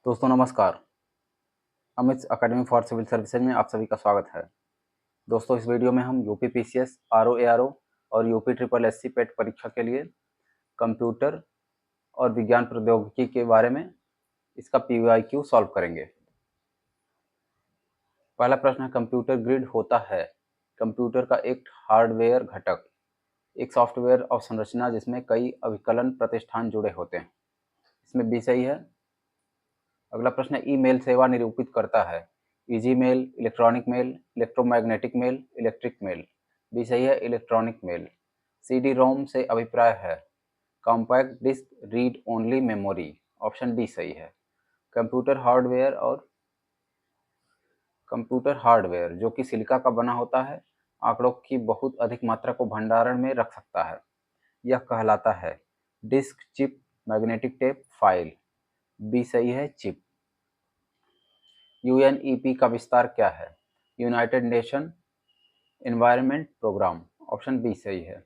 दोस्तों नमस्कार। Amit academy for civil services में आप सभी का स्वागत है। दोस्तों इस वीडियो में हम यूपी पीसीएस, आरओ एआरओ और यूपी ट्रिपल एससी पेट परीक्षा के लिए कंप्यूटर और विज्ञान प्रौद्योगिकी के बारे में इसका पीवाईक्यू सॉल्व करेंगे। पहला प्रश्न है, कंप्यूटर ग्रिड होता है कंप्यूटर का एक हार्डवेयर घटक, एक सॉफ्टवेयर अवसंरचना जिसमें कई अभिकलन प्रतिष्ठान जुड़े होते हैं। इसमें बी सही है। अगला प्रश्न है, ईमेल सेवा निरूपित करता है easy mail, electronic mail, electromagnetic mail, electric mail. B सही है, इलेक्ट्रॉनिक मेल। सीडी रोम से अभिप्राय है compact disc read only memory. Option D सही है। कंप्यूटर हार्डवेयर जो कि सिलिका का बना होता है, आंकड़ों की बहुत अधिक मात्रा को भंडारण में रख सकता है। यह कहलाता है disc, chip, magnetic tape, file. B सही है, चिप। यूएनईपी का विस्तार क्या है? United Nation environment programme. Option B सही है।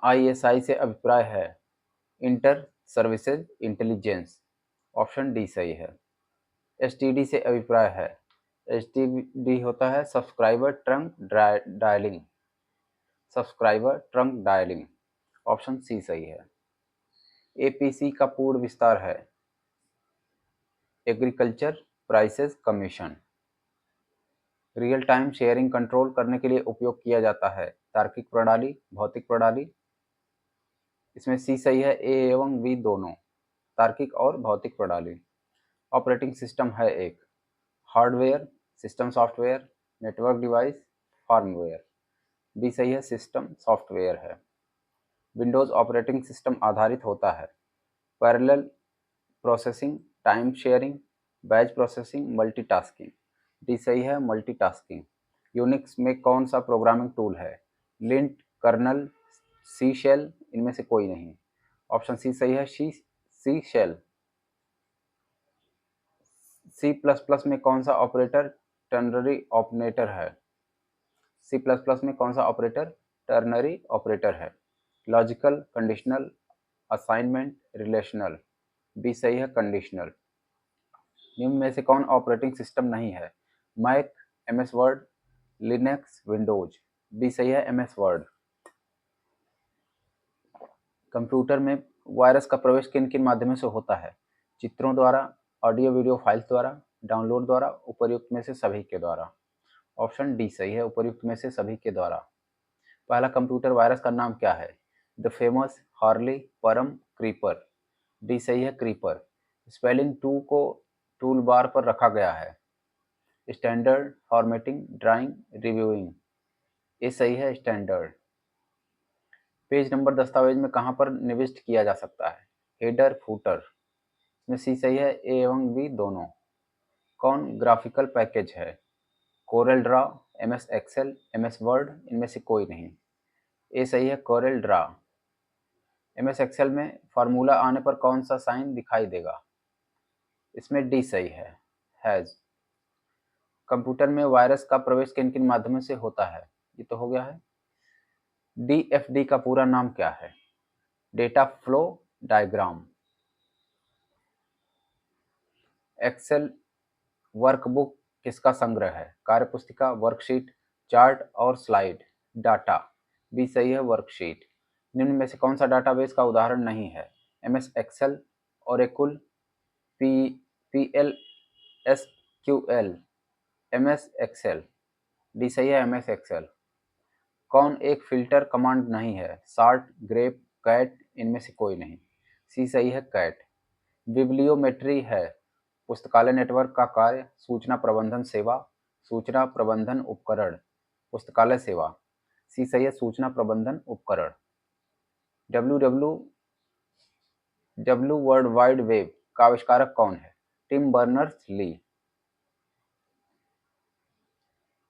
आईएसआई से अभिप्राय है inter services intelligence. Option D सही है। एसटीडी से अभिप्राय है, एसटीडी होता है subscriber trunk dialling. Subscriber trunk dialling. Option C सही है। एपीसी का पूर्ण विस्तार है agriculture prices commission. Real time sharing control करने के लिए उपयोग किया जाता है तार्किक प्रणाली, भौतिक प्रणाली। इसमें सी सही है, ए एवं बी दोनों, तार्किक और भौतिक प्रणाली। ऑपरेटिंग सिस्टम है एक hardware, system software, network device, firmware. B सही है, सिस्टम सॉफ्टवेयर है। विंडोज ऑपरेटिंग सिस्टम आधारित होता है parallel processing, time sharing, batch processing, multitasking. D सही है, मल्टीटास्किंग। यूनिक्स में कौन सा प्रोग्रामिंग टूल है? लिंट, कर्नल, सी शेल, इनमें से कोई नहीं। ऑप्शन सी सही है, C shell. C plus plus में कौन सा ऑपरेटर टर्नरी ऑपरेटर है? सी प्लस प्लस में कौन सा ऑपरेटर टर्नरी ऑपरेटर है? Logical, conditional, assignment, relational. B सही है, कंडीशनल। निम्न में से कौन ऑपरेटिंग सिस्टम नहीं है? Mac, MS Word, Linux, Windows. B सही है, एमएस वर्ड। कंप्यूटर में वायरस का प्रवेश किन किन माध्यमों से होता है? चित्रों द्वारा, ऑडियो वीडियो फाइल्स द्वारा, डाउनलोड द्वारा, उपर्युक्त में से सभी के द्वारा। ऑप्शन डी सही है, उपर्युक्त में से सभी के द्वारा। पहला कंप्यूटर वायरस का नाम क्या है? द फेमस, हार्ली, परम, क्रीपर। डी सही है, क्रीपर। स्पेलिंग 2 को टूल बार पर रखा गया है स्टैंडर्ड, फॉर्मेटिंग, ड्राइंग, रिव्यूइंग। ये सही है, स्टैंडर्ड। पेज नंबर दस्तावेज में कहाँ पर निविष्ट किया जा सकता है? Header, footer. इसमें सी सही है, ए एवं बी दोनों। कौन ग्राफिकल पैकेज है? Corel Draw, MS Excel, MS Word, इनमें से कोई नहीं। ए सही है, कोरेल ड्रा। एमएस एक्सेल में फार्मूला आने पर कौन सा साइन दिखाई देगा? इसमें डी सही है, हैज। कंप्यूटर में वायरस का प्रवेश किन किन माध्यमों से होता है? ये तो हो गया है। डीएफडी का पूरा नाम क्या है? Data flow diagram. Excel workbook किसका संग्रह है? कार्यपुस्तिका, वर्कशीट, चार्ट और स्लाइड। डाटा। बी सही है, वर्कशीट। निम्न में से कौन सा डाटाबेस का उदाहरण नहीं है? MS Excel, Oracle, P P L S Q L, MS Excel. D सही है, एमएस एक्सेल। कौन एक फिल्टर कमांड नहीं है? सार्ट, ग्रेप, कैट, इनमें से कोई नहीं। सी सही है, कैट। बिब्लियोमेट्री है पुस्तकालय नेटवर्क का कार्य, सूचना प्रबंधन सेवा, सूचना प्रबंधन उपकरण, पुस्तकालय सेवा। सी सही है, सूचना प्रबंधन उपकरण। W W W world wide web का आविष्कारक कौन है? Tim Berners Lee.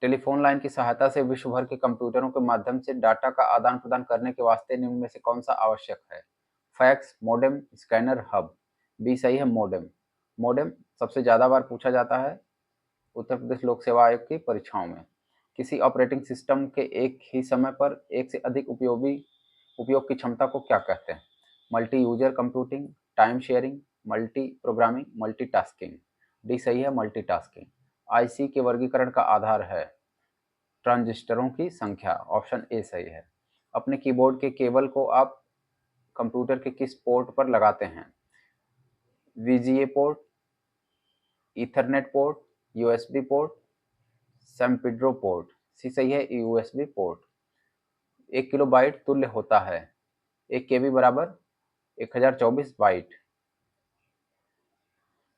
Telephone line की सहायता से विश्व भर के कंप्यूटरों के माध्यम से डाटा का आदान प्रदान करने के वास्ते निम्न में से कौन सा आवश्यक है? Fax, modem, scanner, hub. B सही है, मोडेम। मोडेम सबसे ज़्यादा बार पूछा जाता है उत्तर प्रदेश लोक सेवा आयोग की परीक्षाओं में। किसी ऑपरेटिंग सिस्टम के एक ही समय पर एक से अधिक उपयोग की क्षमता को क्या कहते हैं? Multi user computing, time sharing, multi programming, multitasking. D सही है, मल्टीटास्किंग। आईसी के वर्गीकरण का आधार है ट्रांजिस्टरों की संख्या। ऑप्शन ए सही है। अपने कीबोर्ड के केबल को आप कंप्यूटर के किस पोर्ट पर लगाते हैं? VGA port, Ethernet port, USB port, सैम्पीड्रो पोर्ट। सी सही है, यूएसबी पोर्ट। 1 किलोबाइट तुल्य होता है 1 केबी बराबर 1024 बाइट।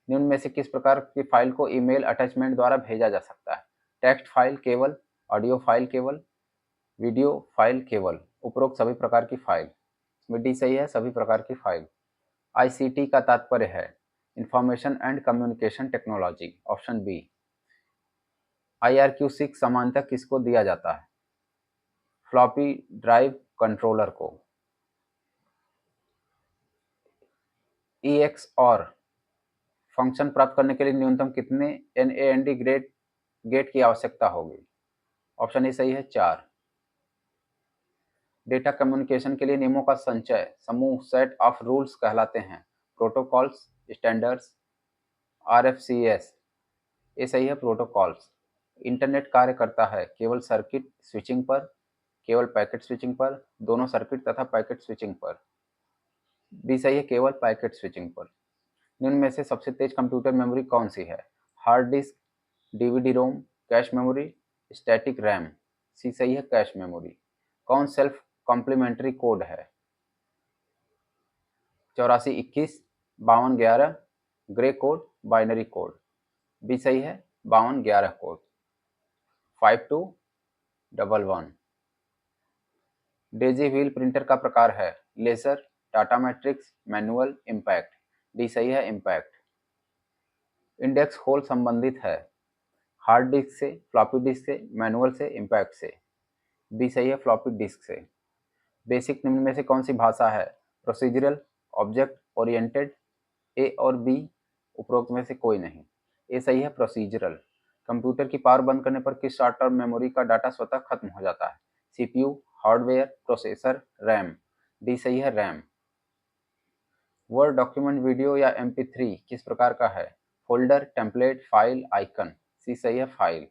निम्न में से किस प्रकार की फाइल को ईमेल अटैचमेंट द्वारा भेजा जा सकता है? टेक्स्ट फाइल केवल, ऑडियो फाइल केवल, वीडियो फाइल केवल। उपरोक्त सभी प्रकार की फाइल। इसमें डी सही है, सभी प्रकार की फाइल। आईसीटी का तात्पर्य है information and communication technology. Option B. IRQ6 सामान्यतः किसको दिया जाता है? फ्लॉपी ड्राइव कंट्रोलर को। EX और फंक्शन प्राप्त करने के लिए न्यूनतम कितने NAND गेट की आवश्यकता होगी? ऑप्शन ए सही है, 4। डेटा कम्युनिकेशन के लिए नियमों का संचय समूह सेट ऑफ रूल्स कहलाते हैं। Protocols, standards, RFCs। ये सही है, प्रोटोकॉल्स। इंटरनेट कार्य करता है केवल सर्किट स्विचिंग पर, केवल पैकेट स्विचिंग पर, दोनों सर्किट तथा पैकेट स्विचिंग पर। बी सही है, केवल पैकेट स्विचिंग पर। निम्न में से सबसे तेज कंप्यूटर मेमोरी कौन सी है? Hard disk, DVD ROM, cache memory, static RAM. C सही है, कैश मेमोरी। कौन सेल्फ कॉम्प्लीमेंट्री कोड है? 8421, 5211, grey code, binary code. B सही है, 5211 कोड। 5211। डेजी व्हील प्रिंटर का प्रकार है लेजर, टाटा मैट्रिक्स, मैनुअल, इम्पैक्ट। डी सही है, इम्पैक्ट। इंडेक्स होल संबंधित है हार्ड डिस्क से, फ्लॉपी डिस्क से, मैनुअल से, इम्पैक्ट से। बी सही है, फ्लॉपी डिस्क से। बेसिक निम्न में से कौन सी भाषा है? Procedural, object oriented. ए और बी, उपरोक्त में से कोई नहीं। ए सही है, प्रोसीजरल। कंप्यूटर की पावर बंद करने पर किस शॉर्ट टर्म मेमोरी का डाटा स्वतः खत्म हो जाता है? CPU, hardware, processor, RAM. D सही है, रैम। वर्ड डॉक्यूमेंट, वीडियो या MP3 किस प्रकार का है? Folder, template, file, icon. C सही है, फाइल।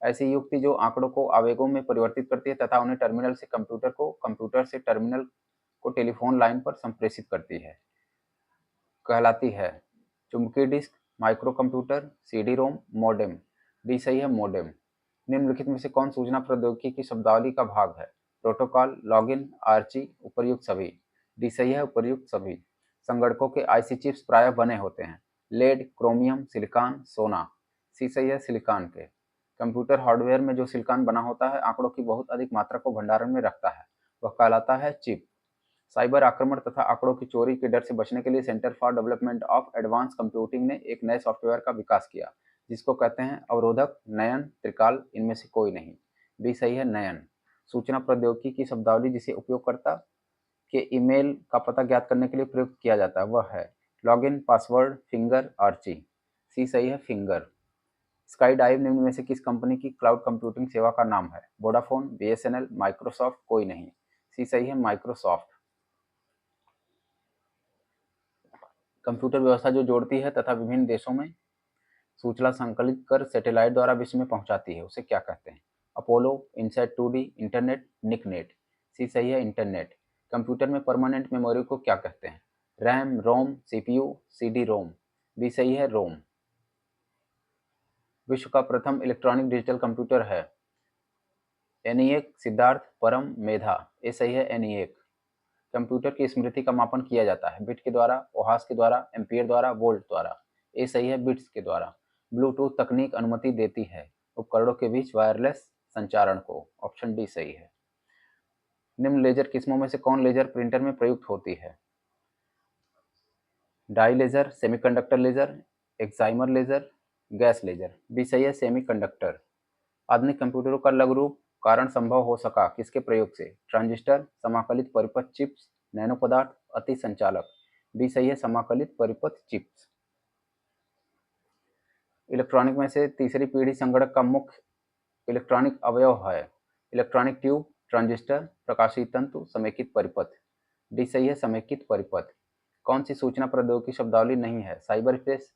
ऐसी युक्ति जो आंकड़ों को आवेगों में परिवर्तित करती है तथा उन्हें टर्मिनल से कंप्यूटर को, कंप्यूटर से टर्मिनल को टेलीफोन लाइन पर संप्रेषित करती है, कहलाती है चुंबकीय डिस्क, माइक्रो कंप्यूटर, CD रोम, मॉडेम। डी सही है, मॉडेम। निम्नलिखित में से कौन सूचना प्रौद्योगिकी की शब्दावली का भाग है? प्रोटोकॉल, लॉगिन, आर्ची, उपर्युक्त सभी। डी सही है, उपर्युक्त सभी। संगणकों के IC चिप्स प्रायः बने होते हैं लेड, क्रोमियम, सिलिकॉन, सोना। सी सही है, सिलिकॉन के। कंप्यूटर हार्डवेयर में जो सिलिकॉन बना होता है आंकड़ों की बहुत अधिक मात्रा को भंडारण में रखता है, वह कहलाता है चिप। साइबर आक्रमण तथा आंकड़ों की चोरी के डर से बचने के लिए centre for development of advance computing ने एक नए सॉफ्टवेयर का विकास किया जिसको कहते हैं अवरोधक, नयन, त्रिकाल। इनमें से कोई नहीं। बी सही है, नयन। सूचना प्रौद्योगिकी की शब्दावली जिसे उपयोगकर्ता के ईमेल का पता ज्ञात करने के लिए प्रयुक्त किया जाता है वह है लॉगिन, पासवर्ड, फिंगर, आर्ची। सी सही है, फिंगर। स्काई डाइव निम्न में से किस कंपनी की क्लाउड कंप्यूटिंग सेवा का नाम है? वोडाफोन, BSNL, माइक्रोसॉफ्ट, कोई नहीं। सी सही है, माइक्रोसॉफ्ट। कंप्यूटर व्यवस्था जो जोड़ती है तथा विभिन्न देशों में सूचना संकलित कर सैटेलाइट द्वारा विश्व में पहुंचाती है उसे क्या कहते हैं? Apollo, INSAT 2D, internet, NICNET. C सही है, इंटरनेट। कंप्यूटर में परमानेंट मेमोरी को क्या कहते हैं? RAM, ROM, CPU, CD ROM. B सही है, रोम। विश्व का प्रथम इलेक्ट्रॉनिक डिजिटल कंप्यूटर है ENIAC, सिद्धार्थ, परम, मेधा। ए सही है, ENIAC। कंप्यूटर की स्मृति का मापन किया जाता है बिट के द्वारा, ओहास के द्वारा, एम्पियर द्वारा, वोल्ट द्वारा। ए सही है, बिट्स के द्वारा। ब्लूटूथ तकनीक अनुमति देती है उपकरणों के बीच वायरलेस संचारण को। ऑप्शन डी सही है। निम्न लेजर किस्मों में से कौन लेजर प्रिंटर में प्रयुक्त होती है? Dye laser, semiconductor laser, excimer laser, gas laser. B सही है, सेमीकंडक्टर। आधुनिक कंप्यूटरों का लघु रूप कारण संभव हो सका किसके प्रयोग से? ट्रांजिस्टर, समाकलित परिपथ चिप्स, नैनो पदार्थ, अति संचालक। बी सही है, समाकलित परिपथ चिप्स। इलेक्ट्रॉनिक में से तीसरी पीढ़ी संगणक का मुख्य इलेक्ट्रॉनिक अवयव है इलेक्ट्रॉनिक ट्यूब, ट्रांजिस्टर, प्रकाशीय तंतु, समेकित परिपथ। डी सही है, समेकित परिपथ। कौन सी सूचना प्रौद्योगिकी शब्दावली नहीं है? साइबर स्पेस,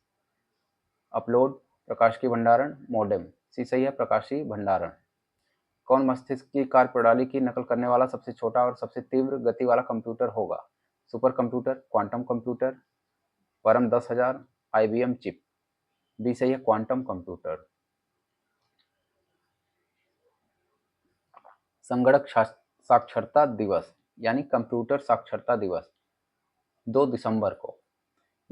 अपलोड, प्रकाशिकी भंडारण, मोडेम। सी सही है, प्रकाशीय भंडारण। कौन मस्तिष्क की कार्य प्रणाली की नकल करने वाला सबसे छोटा और सबसे तीव्र गति वाला कंप्यूटर होगा? सुपर कंप्यूटर, क्वांटम कंप्यूटर, परम 10,000, IBM चिप। बी सही है, क्वांटम कंप्यूटर। संगणक साक्षरता दिवस यानी कंप्यूटर साक्षरता दिवस 2 दिसंबर को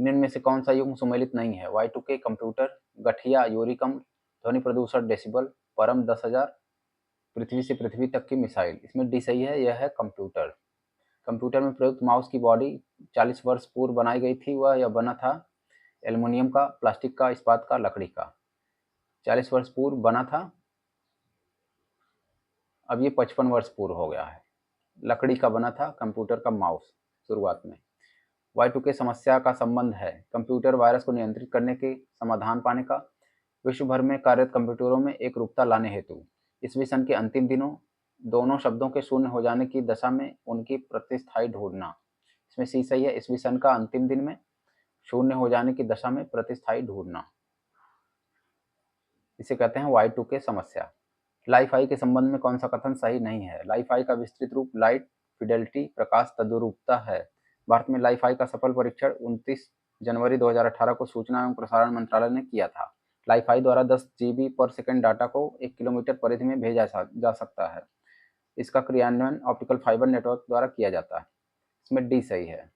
निम्न में से कौन सा युग्म सुमेलित नहीं है? Y2K कंप्यूटर, गठिया यूरिकम, ध्वनि प्रदूषण डेसिबल, परम 10,000, पृथ्वी से पृथ्वी तक की मिसाइल। इसमें डी सही है, यह है कंप्यूटर। कंप्यूटर में प्रयुक्त माउस की बॉडी 40 वर्ष पूर्व बनाई गई थी। यह बना था एल्युमिनियम का, प्लास्टिक का, इस्पात का, लकड़ी का। 40 वर्ष पूर्व बना था, अब ये 55 वर्ष पूर्व हो गया है। लकड़ी का बना था कंप्यूटर का माउस शुरुआत में। Y2K समस्या का संबंध है कंप्यूटर वायरस को नियंत्रित करने के समाधान पाने का, विश्व भर में कार्यरत कंप्यूटरों में एक रूपता लाने हेतु, ईस्वी सन के अंतिम दिनों दोनों शब्दों के शून्य हो जाने की दशा में उनकी प्रतिस्थायी ढूंढना। इसमें सी सही है, ईस्वी सन का अंतिम दिन में शून्य हो जाने की दशा में प्रतिस्थायी ढूंढना, इसे कहते हैं Y2K समस्या। लाइफ-आई के संबंध में कौन सा कथन सही नहीं है? लाइफ-आई का विस्तृत रूप लाइट फिडेलिटी प्रकाश तद्रुपता है। भारत में लाइफ-आई का सफल परीक्षण 29 जनवरी 2018 को सूचना एवं प्रसारण मंत्रालय ने किया था। लाइफ-आई द्वारा 10 GB पर सेकंड डाटा को 1 किलोमीटर परिधि में भेजा जा सकता है। इसका क्रियान्वयन ऑप्टिकल फाइबर नेटवर्क द्वारा किया जाता है। इसमें डी सही है।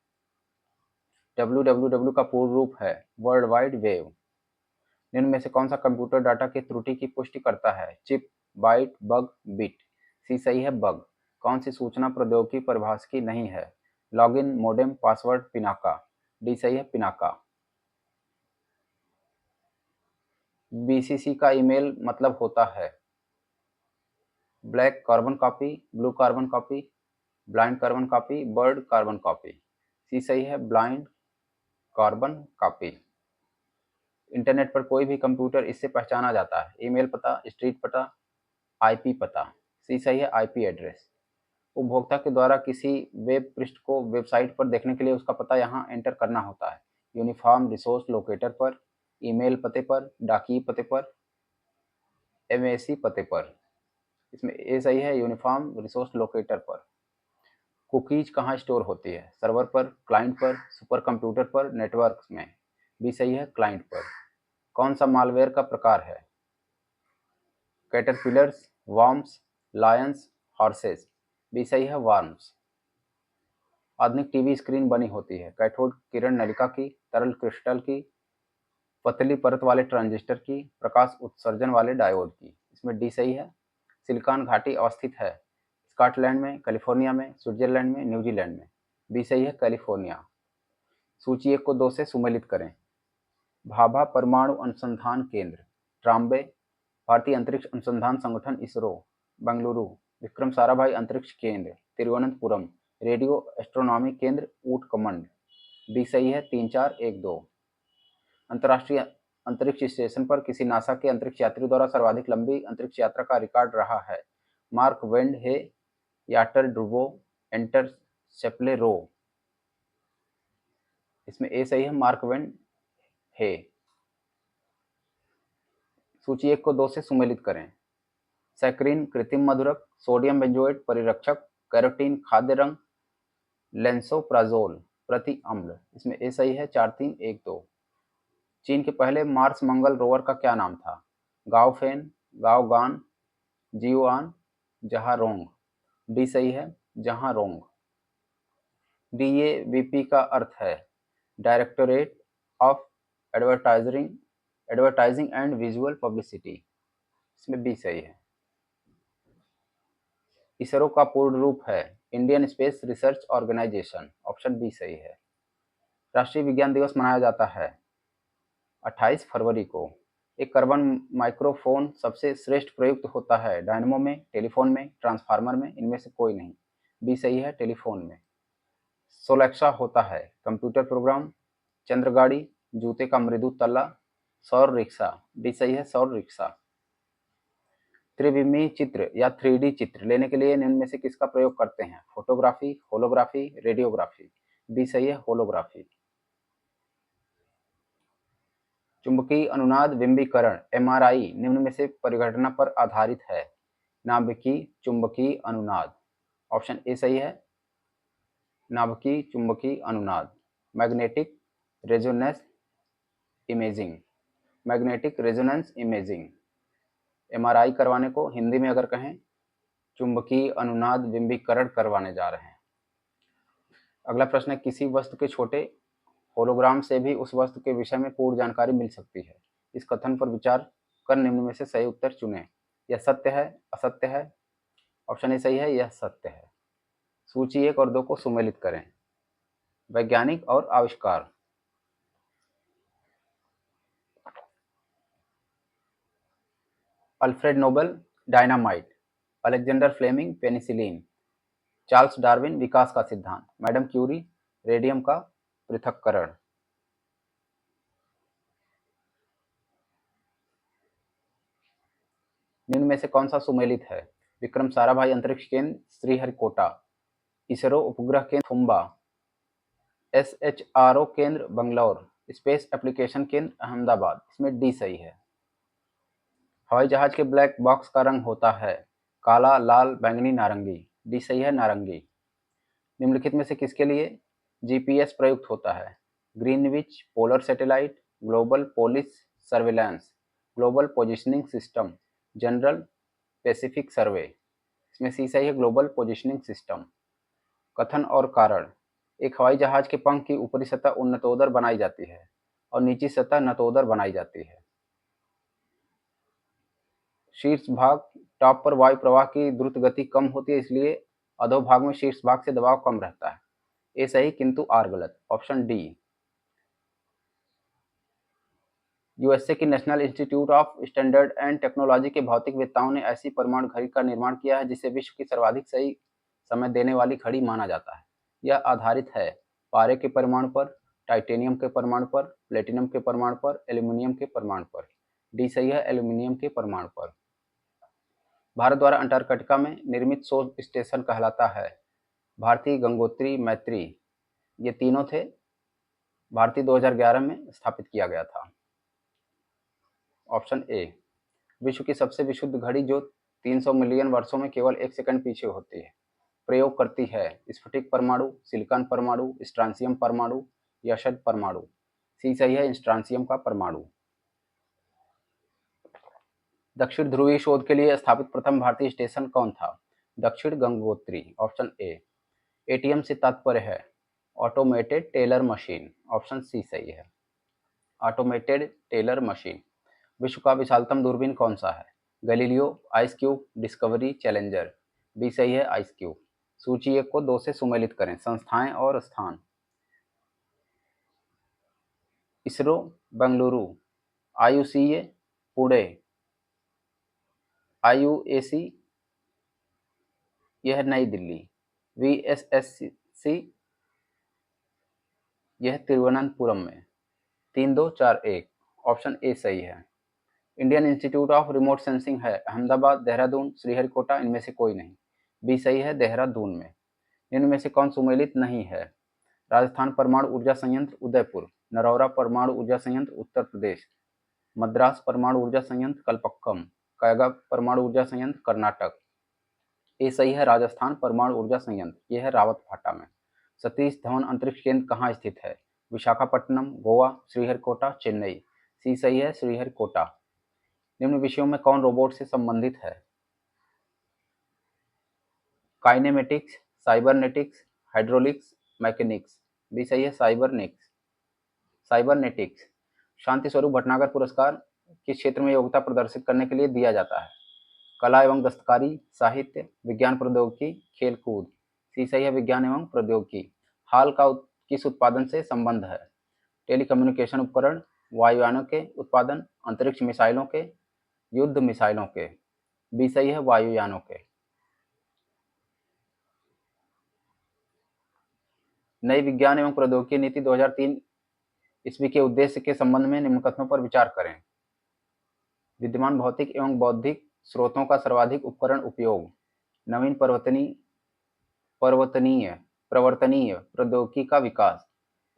www का पूर्ण रूप है वर्ल्ड वाइड वेव। निम्न में से कौन सा कंप्यूटर डाटा की त्रुटि की पुष्टि करता है? Chip, byte, bug, bit. C सही है, बग। कौन सी सूचना प्रौद्योगिकी परिभाषिकी नहीं है? Login, modem, password, Pinaka. D सही है, पिनाका। BCC का ईमेल मतलब होता है black carbon copy, blue carbon copy, blind carbon copy, bird carbon copy. C सही है, ब्लाइंड कार्बन कॉपी। इंटरनेट पर कोई भी कंप्यूटर इससे पहचाना जाता है। ईमेल पता, स्ट्रीट पता, IP पता। सी सही है, IP एड्रेस। उपभोक्ता के द्वारा किसी वेब पृष्ठ को वेबसाइट पर देखने के लिए उसका पता यहाँ एंटर करना होता है। यूनिफॉर्म रिसोर्स लोकेटर पर, ईमेल पते पर, डाकिए पते पर, MAC पते पर। इसमें ए सही है, यूनिफॉर्म रिसोर्स लोकेटर पर। कुकीज कहाँ स्टोर होती है? सर्वर पर, क्लाइंट पर, सुपर कंप्यूटर पर, नेटवर्क में। बी सही है, क्लाइंट पर। कौन सा मालवेयर का प्रकार है? Caterpillars, worms, lions, horses. B सही है, वॉर्म्स। आधुनिक टीवी स्क्रीन बनी होती है कैथोड किरण नलिका की, तरल क्रिस्टल की, पतली परत वाले ट्रांजिस्टर की, प्रकाश उत्सर्जन वाले डायोड की। इसमें डी सही है। सिलिकॉन घाटी अवस्थित है स्कॉटलैंड में, कैलिफोर्निया में, स्विट्जरलैंड में, न्यूजीलैंड में। बी सही है, कैलिफोर्निया। सूची 1 को 2 से सुमेलित करें। भाभा परमाणु अनुसंधान केंद्र, ट्राम्बे, भारतीय अंतरिक्ष अनुसंधान संगठन इसरो, बेंगलुरु, विक्रम साराभाई अंतरिक्ष केंद्र, तिरुवनंतपुरम, रेडियो एस्ट्रोनॉमी केंद्र, ऊटकमंड। बी सही है, 3, 4, 1, 2। अंतर्राष्ट्रीय अंतरिक्ष स्टेशन पर किसी नासा के अंतरिक्ष यात्री द्वारा सर्वाधिक लंबी अंतरिक्ष यात्रा का रिकॉर्ड रहा है? मार्क वेंड हे, याटर ड्रूबो, एंटर शेप्ले-रो। इसमें ए सही है, मार्क वेंड हे। सूची 1 को 2 से सुमेलित करें। सैकरीन कृत्रिम मधुरक, सोडियम बेंजोएट परिरक्षक, कैरोटीन खाद्य रंग, लेंसोप्राजोल प्रति अम्ल। इसमें ए सही है, 4, 3, 1, 2। चीन के पहले मार्स मंगल रोवर का क्या नाम था? गाओफेन, गाओगान, जियोआन, जहारोंग। डी सही है, जहारोंग। DAVP का अर्थ है directorate of advertising and visual publicity. इसमें बी सही है। इसरो का पूर्ण रूप है Indian space research organisation. Option B सही है। राष्ट्रीय विज्ञान दिवस मनाया जाता है 28 फरवरी को। एक कार्बन माइक्रोफोन सबसे श्रेष्ठ प्रयुक्त होता है डायनमो में, टेलीफोन में, ट्रांसफार्मर में, इनमें से कोई नहीं। बी सही है, टेलीफोन में। सोलेक्सा होता है कंप्यूटर प्रोग्राम, चंद्रगाड़ी, जूते का मृदु तला, सौर रिक्शा। डी सही है, सौर रिक्शा। त्रिविमीय चित्र या 3D चित्र लेने के लिए निम्न में से किसका प्रयोग करते हैं? Photography, holography, radiography. बी सही है, होलोग्राफी। चुंबकीय अनुनाद बिंबीकरण एमआरआई निम्न में से परिघटना पर आधारित है। नाभिकीय चुंबकीय अनुनाद, ऑप्शन ए सही है, नाभिकीय चुंबकीय अनुनाद। Magnetic resonance imaging, magnetic resonance imaging, MRI करवाने को हिंदी में अगर कहें चुंबकीय अनुनाद बिंबीकरण करवाने जा रहे हैं। अगला प्रश्न है, किसी वस्तु के छोटे होलोग्राम से भी उस वस्तु के विषय में पूर्ण जानकारी मिल सकती है। इस कथन पर विचार कर निम्न में से सही उत्तर चुनें। यह सत्य है, असत्य है? ऑप्शन ए सही है, यह सत्य है। सूची 1 और 2 को सुमेलित करें। वैज्ञानिक और आविष्कार। Alfred Nobel dynamite, Alexander Fleming penicillin, Charles Darwin विकास का सिद्धांत, मैडम क्यूरी रेडियम का पृथक्करण। निम्न में से कौन सा सुमेलित है? विक्रम साराभाई अंतरिक्ष केंद्र श्रीहरिकोटा, इसरो उपग्रह केंद्र थुम्बा, एसएचआरओ केंद्र बंगलौर, स्पेस एप्लीकेशन केंद्र अहमदाबाद। इसमें डी सही है। हवाई जहाज के ब्लैक बॉक्स का रंग होता है काला, लाल, बैंगनी, नारंगी। डी सही है, नारंगी। निम्नलिखित में से किसके लिए जीपीएस प्रयुक्त होता है? Greenwich polar satellite, global police surveillance, global positioning system, general Pacific survey. इसमें सी सही है, ग्लोबल पोजिशनिंग सिस्टम। कथन और कारण। एक हवाई जहाज के पंख की ऊपरी सतह उन्नतोदर बनाई जाती है और निचली सतह नतोदर बनाई जाती है। शीर्ष भाग टॉप पर वायु प्रवाह की द्रुत गति कम होती है, इसलिए अधोभाग में शीर्ष भाग से दबाव कम रहता है। ए सही किंतु आर गलत, ऑप्शन डी। यूएसए की national institute of standard and technology के भौतिकवेत्ताओं ने ऐसी परमाणु घड़ी का निर्माण किया है जिसे विश्व की सर्वाधिक सही समय देने वाली घड़ी माना जाता है। यह आधारित है पारे के परमाणु पर, टाइटेनियम के परमाणु पर, प्लेटिनम के परमाणु पर, एल्यूमिनियम के परमाणु पर। डी सही है, एल्यूमिनियम के परमाणु पर। भारत द्वारा अंटार्कटिका में निर्मित शोध स्टेशन कहलाता है भारती, गंगोत्री, मैत्री। ये तीनों थे। भारती 2011 में स्थापित किया गया था। Option A. विश्व की सबसे विशुद्ध घड़ी जो 300 मिलियन वर्षों में केवल 1 सेकंड पीछे होती है। प्रयोग करती है स्फटिक परमाणु, सिलिकॉन परमाणु, स्ट्रांसियम परमाणु, यशद परमाणु। सी सही है, स्ट्रांसियम का परमाणु। दक्षिण ध्रुवीय शोध के लिए स्थापित प्रथम भारतीय स्टेशन कौन था? दक्षिण गंगोत्री, ऑप्शन ए। एटीएम से तात्पर्य है automated teller machine, option C सही है, ऑटोमेटेड टेलर मशीन। विश्व का विशालतम दूरबीन कौन सा है? Galileo, ice cube, discovery, challenger. B सही है, आइस क्यूब। सूची 1 को 2 से सुमेलित करें। संस्थाएं और स्थान। इसरो बेंगलुरु, आईयूसीए पुणे, आईयूएसी यह नई दिल्ली, वीएसएससी यह तिरुवनंतपुरम में। 3-2-4-1, ऑप्शन ए सही है। Indian institute of remote sensing है अहमदाबाद, देहरादून, श्रीहरिकोटा, इनमें से कोई नहीं। बी सही है, देहरादून में। इनमें में से कौन सुमेलित नहीं है? राजस्थान परमाणु ऊर्जा संयंत्र उदयपुर, नरौरा परमाणु ऊर्जा संयंत्र उत्तर प्रदेश, मद्रास परमाणु ऊर्जा संयंत्र कलपक्कम, कैगा परमाणु ऊर्जा संयंत्र कर्नाटक। ये सही है, राजस्थान परमाणु ऊर्जा संयंत्र, यह है रावतभाटा में। सतीश धवन अंतरिक्ष केंद्र कहाँ स्थित है? विशाखापट्टनम, गोवा, श्रीहरिकोटा, चेन्नई। सी सही है, श्रीहरिकोटा। निम्न विषयों में कौन रोबोट से संबंधित है? Kinematics, cybernetics, hydraulics, mechanics. B सही है, साइबरनेटिक्स। शांति स्वरूप भटनागर पुरस्कार किस क्षेत्र में योग्यता प्रदर्शित करने के लिए दिया जाता है? कला एवं दस्तकारी, साहित्य, विज्ञान प्रौद्योगिकी, खेलकूद। सी सही है, विज्ञान एवं प्रौद्योगिकी। हाल का किस उत्पादन से संबंध है? टेलीकम्युनिकेशन उपकरण, वायुयानों के उत्पादन, अंतरिक्ष मिसाइलों के, युद्ध मिसाइलों के। बी सही है, वायुयानों के। नई विज्ञान एवं प्रौद्योगिकी नीति 2003 ईस्वी के उद्देश्य के संबंध में निम्न कथनों पर विचार करें। विद्यमान भौतिक एवं बौद्धिक स्रोतों का सर्वाधिक उपकरण उपयोग, नवीन पर्वतनीय परिवर्तनीय प्रौद्योगिकी का विकास,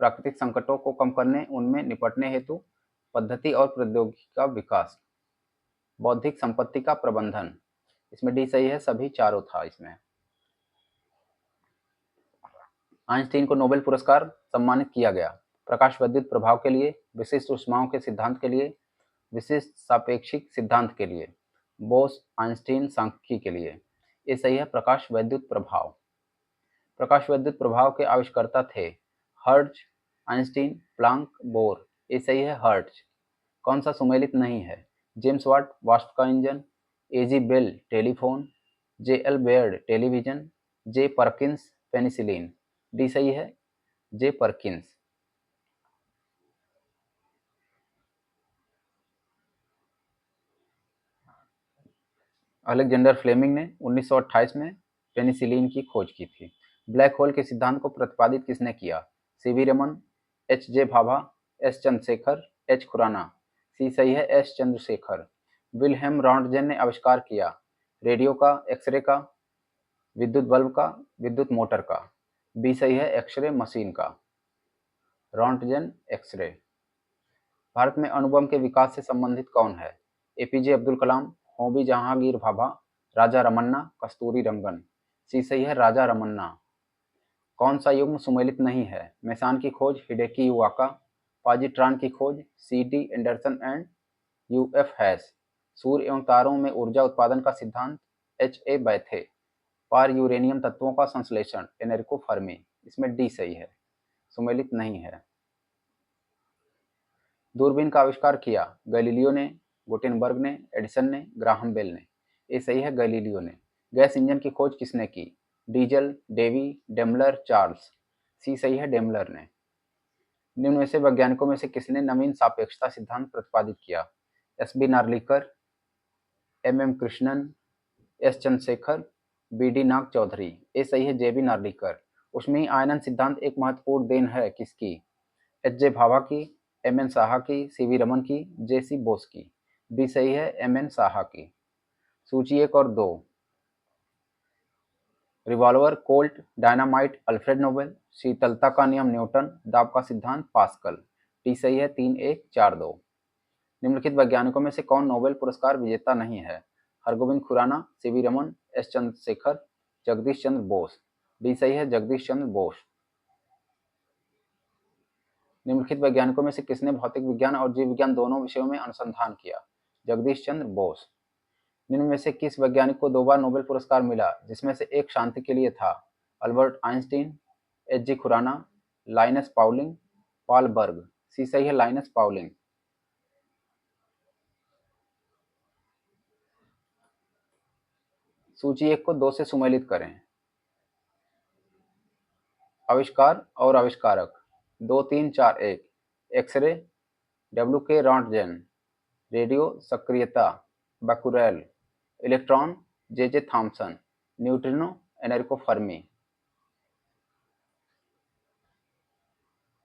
प्राकृतिक संकटों को कम करने उनमें निपटने हेतु पद्धति और प्रौद्योगिकी का विकास, बौद्धिक संपत्ति का प्रबंधन। इसमें डी सही है, सभी चारों था इसमें। आइंस्टीन को नोबेल पुरस्कार सम्मानित किया गया, प्रकाश विद्युत प्रभाव के लिए, विशिष्ट ऊष्माओं के सिद्धांत के लिए, विशिष्ट सापेक्षिक सिद्धांत के लिए, बोस आइंस्टीन सांख्यिकी के लिए। ये सही है, प्रकाश विद्युत प्रभाव। प्रकाश विद्युत प्रभाव के आविष्कर्ता थे हर्ट्ज, आइंस्टीन, प्लांक, बोर। ये सही है, हर्ट्ज। कौन सा सुमेलित नहीं है? जेम्स वाट वाष्प का engine, A G Bell telephone, J L Baird television, J Perkins penicillin. D सही है, जे परकिंस। अलेक्जेंडर फ्लेमिंग ने 1928 में पेनिसिलिन की खोज की थी। ब्लैक होल के सिद्धांत को प्रतिपादित किसने किया? C V Raman, H J Bhabha, S Chandrasekhar, H Khorana. C सही है, एस चंद्रशेखर। विल्हेम रॉन्टगेन ने आविष्कार किया रेडियो का, एक्सरे का, विद्युत बल्ब का, विद्युत मोटर का। बी सही है, एक्सरे मशीन का, रॉन्टगेन एक्सरे। भारत में अणुबम के विकास से संबंधित कौन है? एपीजे अब्दुल कलाम, होमी जहांगीर भाभा, राजा रमन्ना, कस्तूरी रंगन। सी सही है, राजा रमन्ना। कौन सा युग्म सुमेलित नहीं है? मेसान की खोज हिडेकी युवाका, पॉजिट्रॉन की खोज C D Anderson and U F Hess. सूर्य एवं तारों में ऊर्जा उत्पादन का सिद्धांत एच ए बैथे। पार यूरेनियम तत्वों का संश्लेषण एनरिको फर्मी। इसमें डी सही है, सुमेलित नहीं है। दूरबीन का आविष्कार किया गैलीलियो ने, गुटेनबर्ग ने, एडिसन ने, ग्राहम बेल ने। ये सही है, गैलीलियो ने। गैस इंजन की खोज किसने की? Diesel, Davy, Daimler, Charles. C सही है, डेमलर ने। निम्न में से वैज्ञानिकों में से किसने नवीन सापेक्षता सिद्धांत प्रतिपादित किया? S B Narlikar, M M Krishnan, S Chandrasekhar, B D Nag Chaudhuri. ये सही है, जे बी नार्लिकर। ऊष्मीय आयनन सिद्धांत एक महत्वपूर्ण देन है किसकी? एच जे भाभा की, एम एन साहा की, सी वी रमन की, जे सी बोस की। बी सही है, एम एन साहा की। सूची 1 और 2। Revolver, Colt, dynamite Alfred Nobel, शीतलता का नियम न्यूटन, दाब का सिद्धांत पास्कल। डी सही है, 3, 1, 4, 2। निम्नलिखित वैज्ञानिकों में से कौन नोबेल पुरस्कार विजेता नहीं है? Hargobind Khorana, C V Raman, S Chandrasekhar, Jagadish Chandra Bose. D सही है, जगदीश चंद्र बोस। निम्नलिखित वैज्ञानिकों में से किसने भौतिक विज्ञान और जीव विज्ञान दोनों विषयों में अनुसंधान किया? जगदीश चंद्र बोस। निम्न में से किस वैज्ञानिक को 2 बार नोबेल पुरस्कार मिला, जिसमें से एक शांति के लिए था? Albert Einstein, H G Khorana, Linus Pauling, Paul Berg. C सही है, लाइनस पाउलिंग। सूची 1 को 2 से सुमेलित करें। आविष्कार और आविष्कारक 2, 3, 4, 1। X ray W K Roentgen, radio सक्रियता Becquerel, electron J J Thomson, neutrino Enrico Fermi.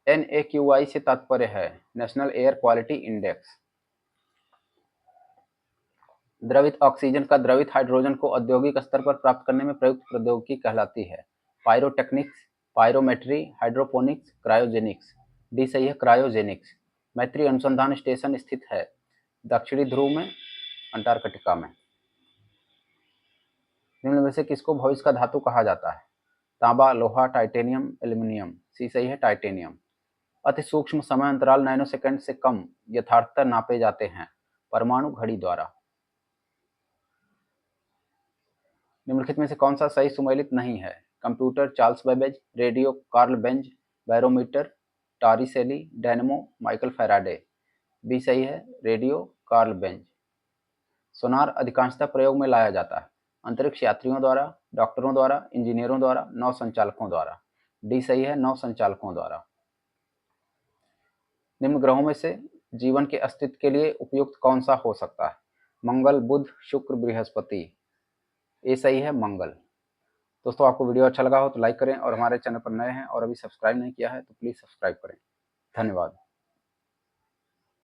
NAQI से तात्पर्य है नेशनल एयर क्वालिटी इंडेक्स। द्रवित ऑक्सीजन का द्रवित हाइड्रोजन को औद्योगिक स्तर पर प्राप्त करने में प्रयुक्त प्रौद्योगिकी कहलाती है? Pyrotechnics, पायरोमेट्री, hydroponics, cryogenics. डी सही है, क्रायोजेनिक्स। मैत्री अनुसंधान स्टेशन स्थित है दक्षिणी ध्रुव में, अंटार्कटिका में। निम्न में से किसको भविष्य का धातु कहा जाता है? तांबा, लोहा, टाइटेनियम, एल्यूमिनियम। सी सही है, टाइटेनियम। अति सूक्ष्म समय अंतराल नैनोसेकंड से कम यथार्थता नापे जाते हैं परमाणु घड़ी द्वारा। निम्नलिखित में से कौन सा सही सुमेलित नहीं है? Computer Charles Babbage, radio Karl Benz, barometer Torricelli, dynamo Michael Faraday. B सही है, रेडियो कार्ल बेंज। सोनार अधिकांशतः प्रयोग में लाया जाता है अंतरिक्ष यात्रियों द्वारा, डॉक्टरों द्वारा, इंजीनियरों द्वारा, नौ संचालकों द्वारा। डी सही है, नौ संचालकों द्वारा। निम्न ग्रहों में से जीवन के अस्तित्व के लिए उपयुक्त कौन सा हो सकता है? मंगल, बुध, शुक्र, बृहस्पति। ये सही है, मंगल। दोस्तों, आपको वीडियो अच्छा लगा हो तो लाइक करें और हमारे चैनल पर नए हैं और अभी सब्सक्राइब नहीं किया है तो प्लीज़ सब्सक्राइब करें। धन्यवाद।